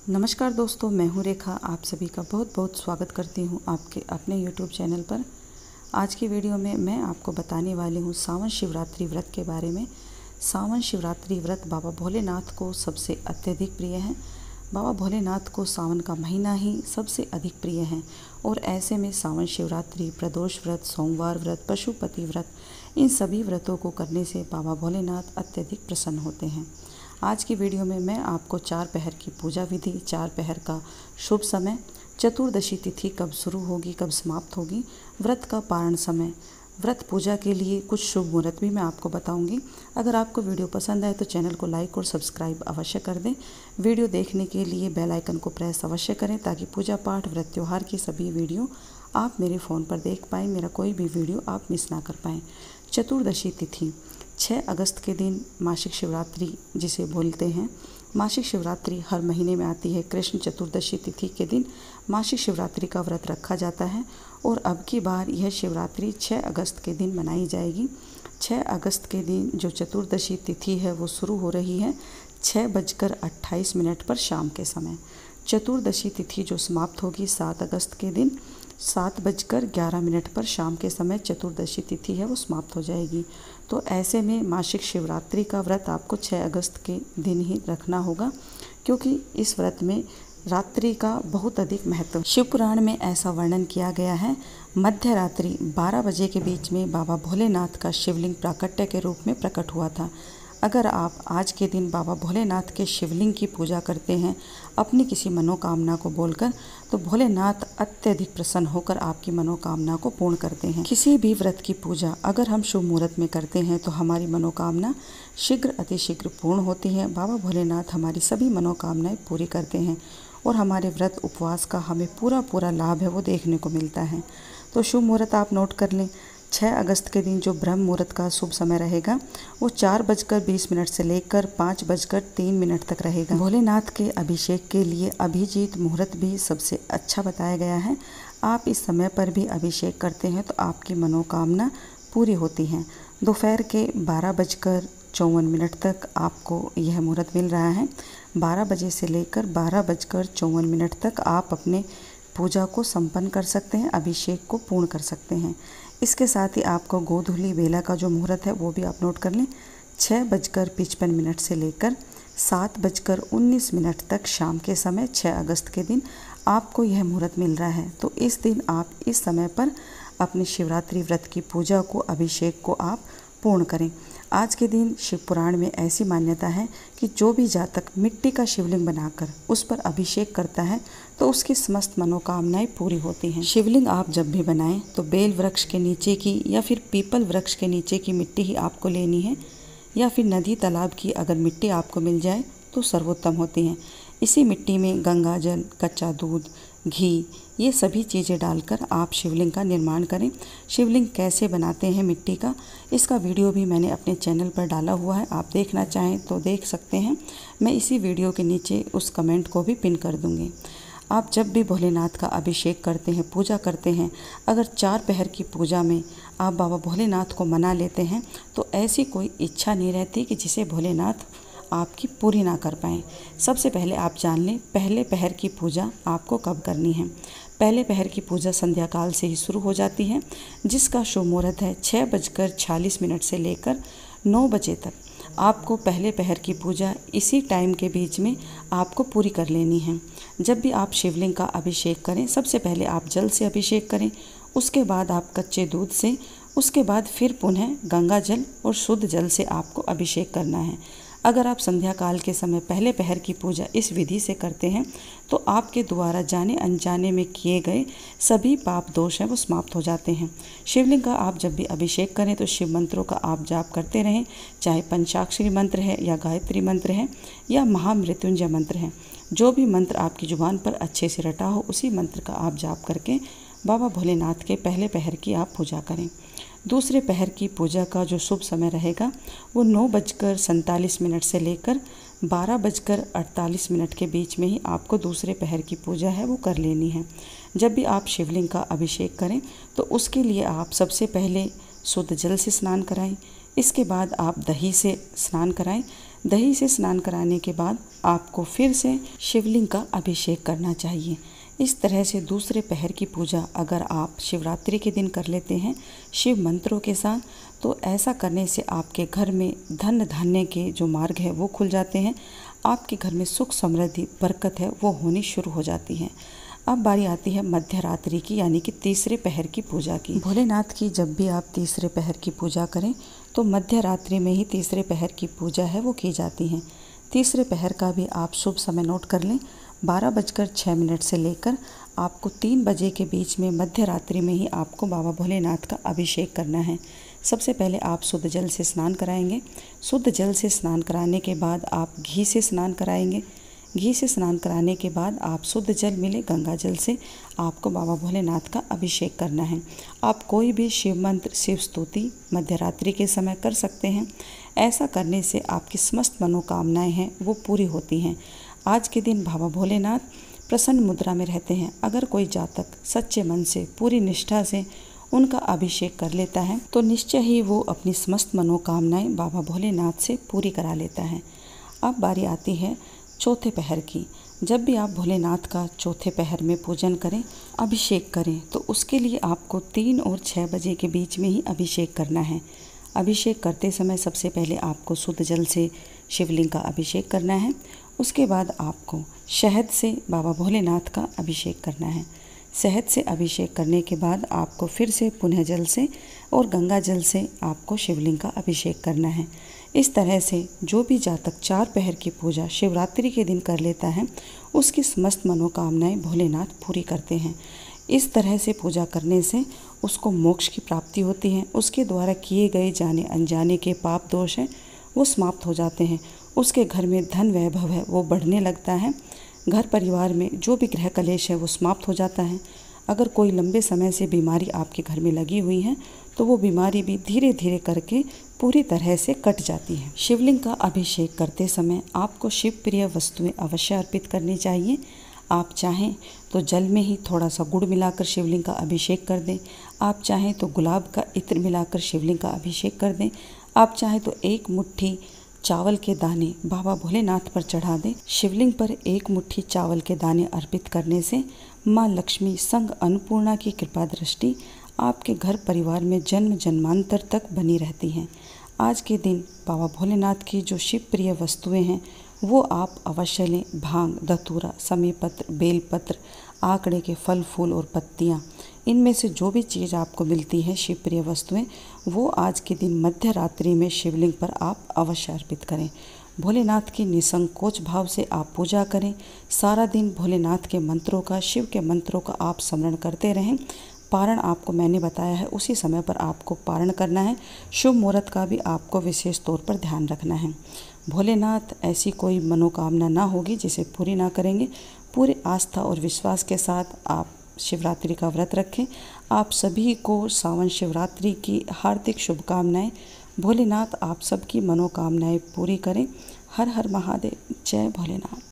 नमस्कार दोस्तों, मैं हूँ रेखा। आप सभी का बहुत बहुत स्वागत करती हूँ आपके अपने YouTube चैनल पर। आज की वीडियो में मैं आपको बताने वाली हूँ सावन शिवरात्रि व्रत के बारे में। सावन शिवरात्रि व्रत बाबा भोलेनाथ को सबसे अत्यधिक प्रिय है। बाबा भोलेनाथ को सावन का महीना ही सबसे अधिक प्रिय है और ऐसे में सावन शिवरात्रि, प्रदोष व्रत, सोमवार व्रत, पशुपति व्रत, इन सभी व्रतों को करने से बाबा भोलेनाथ अत्यधिक प्रसन्न होते हैं। आज की वीडियो में मैं आपको 4 पहर की पूजा विधि, 4 पहर का शुभ समय, चतुर्दशी तिथि कब शुरू होगी, कब समाप्त होगी, व्रत का पारण समय, व्रत पूजा के लिए कुछ शुभ मुहूर्त भी मैं आपको बताऊंगी। अगर आपको वीडियो पसंद आए तो चैनल को लाइक और सब्सक्राइब अवश्य कर दें। वीडियो देखने के लिए बेल आइकन को प्रेस अवश्य करें ताकि पूजा पाठ, व्रत, त्यौहार की सभी वीडियो आप मेरे फ़ोन पर देख पाएँ, मेरा कोई भी वीडियो आप मिस ना कर पाएँ। चतुर्दशी तिथि 6 अगस्त के दिन मासिक शिवरात्रि जिसे बोलते हैं। मासिक शिवरात्रि हर महीने में आती है। कृष्ण चतुर्दशी तिथि के दिन मासिक शिवरात्रि का व्रत रखा जाता है और अब की बार यह शिवरात्रि 6 अगस्त के दिन मनाई जाएगी। 6 अगस्त के दिन जो चतुर्दशी तिथि है वो शुरू हो रही है 6:28 पर शाम के समय। चतुर्दशी तिथि जो समाप्त होगी 7 अगस्त के दिन 7:11 पर शाम के समय चतुर्दशी तिथि है वो समाप्त हो जाएगी। तो ऐसे में मासिक शिवरात्रि का व्रत आपको 6 अगस्त के दिन ही रखना होगा, क्योंकि इस व्रत में रात्रि का बहुत अधिक महत्व। शिव पुराण में ऐसा वर्णन किया गया है, मध्य रात्रि 12 बजे के बीच में बाबा भोलेनाथ का शिवलिंग प्राकट्य के रूप में प्रकट हुआ था। अगर आप आज के दिन बाबा भोलेनाथ के शिवलिंग की पूजा करते हैं अपनी किसी मनोकामना को बोलकर, तो भोलेनाथ अत्यधिक प्रसन्न होकर आपकी मनोकामना को पूर्ण करते हैं। किसी भी व्रत की पूजा अगर हम शुभ मुहूर्त में करते हैं तो हमारी मनोकामना शीघ्र अतिशीघ्र पूर्ण होती है। बाबा भोलेनाथ हमारी सभी मनोकामनाएं पूरी करते हैं और हमारे व्रत उपवास का हमें पूरा लाभ है वो देखने को मिलता है। तो शुभ मुहूर्त आप नोट कर लें। 6 अगस्त के दिन जो ब्रह्म मुहूर्त का शुभ समय रहेगा वो 4:20 से लेकर 5:03 तक रहेगा। भोलेनाथ के अभिषेक के लिए अभिजीत मुहूर्त भी सबसे अच्छा बताया गया है। आप इस समय पर भी अभिषेक करते हैं तो आपकी मनोकामना पूरी होती है। दोपहर के 12:54 तक आपको यह मुहूर्त मिल रहा है। 12 बजे से लेकर 12:54 तक आप अपने पूजा को संपन्न कर सकते हैं, अभिषेक को पूर्ण कर सकते हैं। इसके साथ ही आपको गोधूली बेला का जो मुहूर्त है वो भी आप नोट कर लें। 6:55 से लेकर 7:19 तक शाम के समय 6 अगस्त के दिन आपको यह मुहूर्त मिल रहा है। तो इस दिन आप इस समय पर अपनी शिवरात्रि व्रत की पूजा को, अभिषेक को आप पूर्ण करें। आज के दिन शिव पुराण में ऐसी मान्यता है कि जो भी जातक मिट्टी का शिवलिंग बनाकर उस पर अभिषेक करता है तो उसकी समस्त मनोकामनाएं पूरी होती हैं। शिवलिंग आप जब भी बनाएं तो बेल वृक्ष के नीचे की या फिर पीपल वृक्ष के नीचे की मिट्टी ही आपको लेनी है, या फिर नदी तालाब की अगर मिट्टी आपको मिल जाए तो सर्वोत्तम होती हैं। इसी मिट्टी में गंगा जल, कच्चा दूध, घी, ये सभी चीज़ें डालकर आप शिवलिंग का निर्माण करें। शिवलिंग कैसे बनाते हैं मिट्टी का, इसका वीडियो भी मैंने अपने चैनल पर डाला हुआ है, आप देखना चाहें तो देख सकते हैं। मैं इसी वीडियो के नीचे उस कमेंट को भी पिन कर दूँगी। आप जब भी भोलेनाथ का अभिषेक करते हैं, पूजा करते हैं, अगर 4 पहर की पूजा में आप बाबा भोलेनाथ को मना लेते हैं तो ऐसी कोई इच्छा नहीं रहती कि जिसे भोलेनाथ आपकी पूरी ना कर पाएँ। सबसे पहले आप जान लें पहले पहर की पूजा आपको कब करनी है। पहले पहर की पूजा संध्या काल से ही शुरू हो जाती है, जिसका शुभ मुहूर्त है 6:46 से लेकर 9 बजे तक। आपको पहले पहर की पूजा इसी टाइम के बीच में आपको पूरी कर लेनी है। जब भी आप शिवलिंग का अभिषेक करें, सबसे पहले आप जल से अभिषेक करें, उसके बाद आप कच्चे दूध से, उसके बाद फिर पुनः गंगा जल और शुद्ध जल से आपको अभिषेक करना है। अगर आप संध्या काल के समय पहले पहर की पूजा इस विधि से करते हैं तो आपके द्वारा जाने अनजाने में किए गए सभी पाप दोष हैं वो समाप्त हो जाते हैं। शिवलिंग का आप जब भी अभिषेक करें तो शिव मंत्रों का आप जाप करते रहें, चाहे पंचाक्षरी मंत्र है या गायत्री मंत्र है या महामृत्युंजय मंत्र है। जो भी मंत्र आपकी जुबान पर अच्छे से रटा हो उसी मंत्र का आप जाप करके बाबा भोलेनाथ के पहले पहर की आप पूजा करें। दूसरे पहर की पूजा का जो शुभ समय रहेगा वो 9:47 से लेकर 12:48 के बीच में ही आपको दूसरे पहर की पूजा है वो कर लेनी है। जब भी आप शिवलिंग का अभिषेक करें तो उसके लिए आप सबसे पहले शुद्ध जल से स्नान कराएं, इसके बाद आप दही से स्नान कराएं। दही से स्नान कराने के बाद आपको फिर से शिवलिंग का अभिषेक करना चाहिए। इस तरह से दूसरे पहर की पूजा अगर आप शिवरात्रि के दिन कर लेते हैं शिव मंत्रों के साथ, तो ऐसा करने से आपके घर में धन धान्य के जो मार्ग है वो खुल जाते हैं। आपके घर में सुख समृद्धि बरकत है वो होनी शुरू हो जाती है। अब बारी आती है मध्य रात्रि की, यानी कि तीसरे पहर की पूजा की। भोलेनाथ की जब भी आप तीसरे पहर की पूजा करें तो मध्य रात्रि में ही तीसरे पहर की पूजा है वो की जाती है। तीसरे पहर का भी आप शुभ समय नोट कर लें। 12:06 से लेकर आपको 3 बजे के बीच में मध्य रात्रि में ही आपको बाबा भोलेनाथ का अभिषेक करना है। सबसे पहले आप शुद्ध जल से स्नान कराएंगे। शुद्ध जल से स्नान कराने के बाद आप घी से स्नान कराएंगे। घी से स्नान कराने के बाद आप शुद्ध जल मिले गंगा जल से आपको बाबा भोलेनाथ का अभिषेक करना है। आप कोई भी शिव मंत्र, शिव स्तुति मध्य रात्रि के समय कर सकते हैं। ऐसा करने से आपकी समस्त मनोकामनाएं हैं वो पूरी होती हैं। आज के दिन बाबा भोलेनाथ प्रसन्न मुद्रा में रहते हैं। अगर कोई जातक सच्चे मन से पूरी निष्ठा से उनका अभिषेक कर लेता है तो निश्चय ही वो अपनी समस्त मनोकामनाएं बाबा भोलेनाथ से पूरी करा लेता है। अब बारी आती है चौथे पहर की। जब भी आप भोलेनाथ का चौथे पहर में पूजन करें, अभिषेक करें, तो उसके लिए आपको 3 और 6 बजे के बीच में ही अभिषेक करना है। अभिषेक करते समय सबसे पहले आपको शुद्ध जल से शिवलिंग का अभिषेक करना है। उसके बाद आपको शहद से बाबा भोलेनाथ का अभिषेक करना है। शहद से अभिषेक करने के बाद आपको फिर से पुनः जल से और गंगा जल से आपको शिवलिंग का अभिषेक करना है। इस तरह से जो भी जातक 4 पहर की पूजा शिवरात्रि के दिन कर लेता है उसकी समस्त मनोकामनाएं भोलेनाथ पूरी करते हैं। इस तरह से पूजा करने से उसको मोक्ष की प्राप्ति होती है। उसके द्वारा किए गए जाने अनजाने के पाप दोष हैं वो समाप्त हो जाते हैं। उसके घर में धन वैभव है वो बढ़ने लगता है। घर परिवार में जो भी ग्रह कलेश है वो समाप्त हो जाता है। अगर कोई लंबे समय से बीमारी आपके घर में लगी हुई है तो वो बीमारी भी धीरे धीरे करके पूरी तरह से कट जाती है। शिवलिंग का अभिषेक करते समय आपको शिव प्रिय वस्तुएं अवश्य अर्पित करनी चाहिए। आप चाहें तो जल में ही थोड़ा सा गुड़ मिलाकर शिवलिंग का अभिषेक कर दें। आप चाहें तो गुलाब का इत्र मिलाकर शिवलिंग का अभिषेक कर दें। आप चाहें तो 1 मुट्ठी चावल के दाने बाबा भोलेनाथ पर चढ़ा दें। शिवलिंग पर 1 मुट्ठी चावल के दाने अर्पित करने से माँ लक्ष्मी संग अन्नपूर्णा की कृपा दृष्टि आपके घर परिवार में जन्म जन्मांतर तक बनी रहती हैं। आज के दिन बाबा भोलेनाथ की जो शिव प्रिय वस्तुएं हैं वो आप अवश्य लें। भांग, धतूरा, समीपत्र, बेलपत्र, आकड़े के फल फूल और पत्तियाँ, इनमें से जो भी चीज़ आपको मिलती है शिव प्रिय वस्तुएं वो आज के दिन मध्य रात्रि में शिवलिंग पर आप अवश्य अर्पित करें। भोलेनाथ की निसंकोच भाव से आप पूजा करें। सारा दिन भोलेनाथ के मंत्रों का, शिव के मंत्रों का आप स्मरण करते रहें। पारण आपको मैंने बताया है उसी समय पर आपको पारण करना है। शुभ मुहूर्त का भी आपको विशेष तौर पर ध्यान रखना है। भोलेनाथ ऐसी कोई मनोकामना ना होगी जिसे पूरी ना करेंगे। पूरे आस्था और विश्वास के साथ आप शिवरात्रि का व्रत रखें। आप सभी को सावन शिवरात्रि की हार्दिक शुभकामनाएं। भोलेनाथ आप सबकी मनोकामनाएं पूरी करें। हर हर महादेव। जय भोलेनाथ।